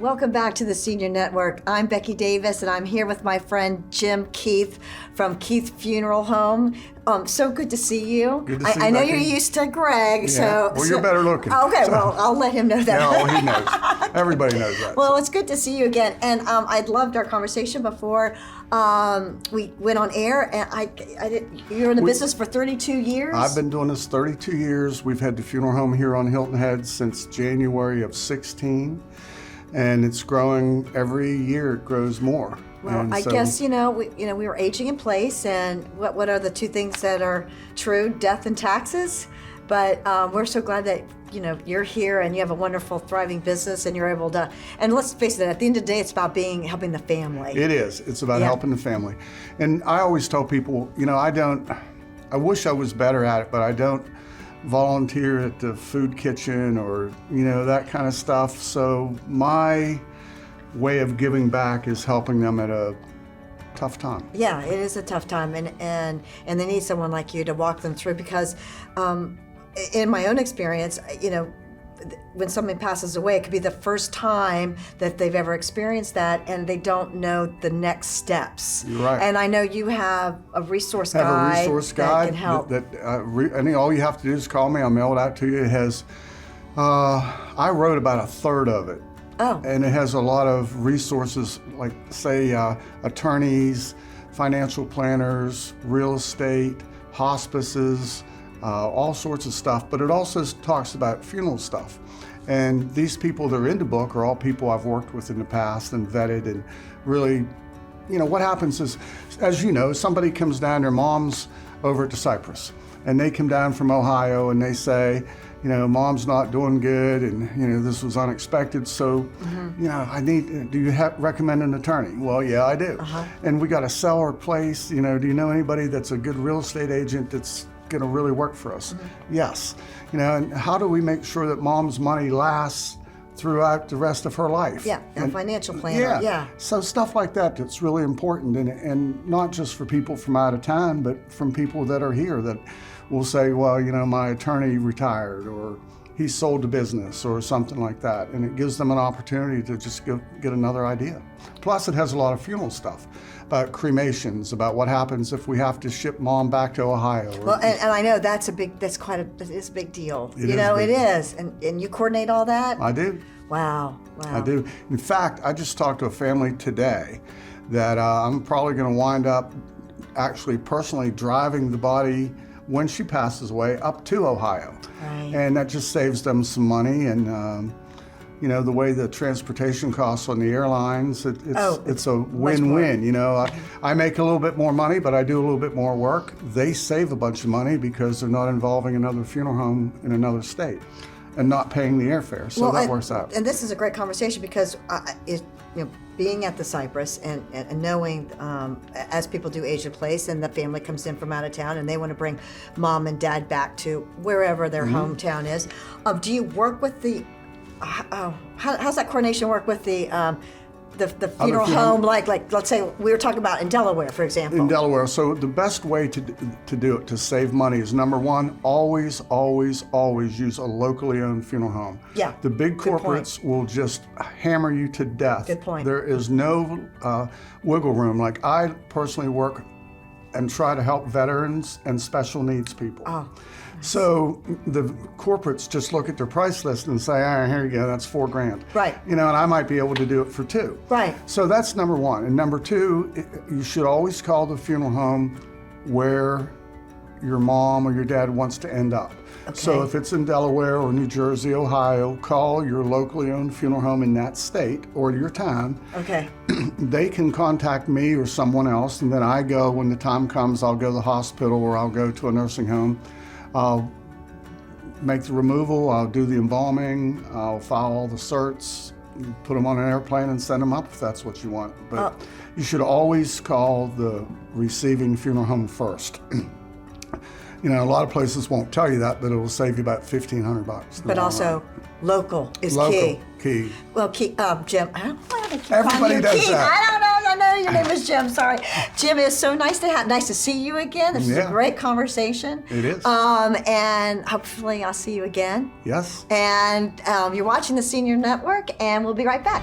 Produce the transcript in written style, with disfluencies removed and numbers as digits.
Welcome back to the Senior Network. I'm Becky Davis, and I'm here with my friend Jim Keith from Keith Funeral Home. So good to see you. Good to see you, I know Becky. you're used to Greg, Yeah. Well, you're better looking. Okay, well, I'll let him know that. No, he knows. Everybody knows that. Well, it's good to see you again, and I'd loved our conversation before we went on air. And you're in the business for 32 years. I've been doing this 32 years. We've had the funeral home here on Hilton Head since January of 16, and it's growing every year. It grows more. Well, and I so, guess we were aging in place, and what are the two things that are true? Death and taxes. But we're so glad that you're here and you have a wonderful, thriving business, and you're able to. And let's face it, at the end of the day, it's about helping the family. It is. It's about helping the family. And I always tell people, I wish I was better at it, but I don't volunteer at the food kitchen or that kind of stuff. So my way of giving back is helping them at a tough time. Yeah, it is a tough time, and they need someone like you to walk them through, because in my own experience, when somebody passes away, it could be the first time that they've ever experienced that, and they don't know the next steps. You're right. And I know you have a resource guide. I have a resource guide that can help. And all you have to do is call me. I'll mail it out to you. It has, I wrote about a third of it. Oh. And it has a lot of resources, like, say, attorneys, financial planners, real estate, hospices, all sorts of stuff. But it also talks about funeral stuff. And these people that are in the book are all people I've worked with in the past and vetted, and really, what happens is, as you know, somebody comes down, their mom's over at the Cypress, and they come down from Ohio and they say, mom's not doing good, and this was unexpected, so do you recommend an attorney? Well, yeah, I do. And we got to sell our place. Do you know anybody that's a good real estate agent that's going to really work for us? Yes. And how do we make sure that mom's money lasts throughout the rest of her life? Yeah, a financial planner. Yeah. So stuff like that's really important, and not just for people from out of town, but from people that are here that will say, well, my attorney retired, or he sold the business, or something like that. And it gives them an opportunity to just get another idea. Plus, it has a lot of funeral stuff about cremations, about what happens if we have to ship mom back to Ohio. Well, and I know it is a big deal. It is. And you coordinate all that? I do. Wow. I do. In fact, I just talked to a family today that I'm probably going to wind up actually personally driving the body when she passes away up to Ohio. Right. And that just saves them some money, and the way the transportation costs on the airlines, it's a win-win. I make a little bit more money, but I do a little bit more work. They save a bunch of money because they're not involving another funeral home in another state and not paying the airfare, so that works out. And this is a great conversation, because being at the Cypress and knowing as people do age in place, and the family comes in from out of town and they want to bring mom and dad back to wherever their hometown is, do you work with the how's that coordination work with the funeral home, like let's say we were talking about in Delaware, for example? In Delaware, so the best way to do it, to save money, is number one, always use a locally owned funeral home. Yeah. The big corporates will just hammer you to death. Good point. There is no wiggle room. Like, I personally work and try to help veterans and special needs people. Oh. So the corporates just look at their price list and say, all right, here you go, that's $4,000. Right. And I might be able to do it for $2,000. Right. So that's number one. And number two, you should always call the funeral home where your mom or your dad wants to end up. Okay. So if it's in Delaware or New Jersey, Ohio, call your locally owned funeral home in that state or your town. Okay. They can contact me or someone else, and then I go, when the time comes, I'll go to the hospital or I'll go to a nursing home. I'll make the removal, I'll do the embalming, I'll file all the certs, put them on an airplane and send them up if that's what you want. But you should always call the receiving funeral home first. A lot of places won't tell you that, but it will save you about $1,500. But also, local is local, key. Key. Well, Jim, I don't know how to keep Everybody on does Keith. that. I don't know. I know your name is Jim. Sorry, Jim. It's so nice to see you again. This is a great conversation. It is. And hopefully I'll see you again. Yes. And you're watching the Senior Network, and we'll be right back.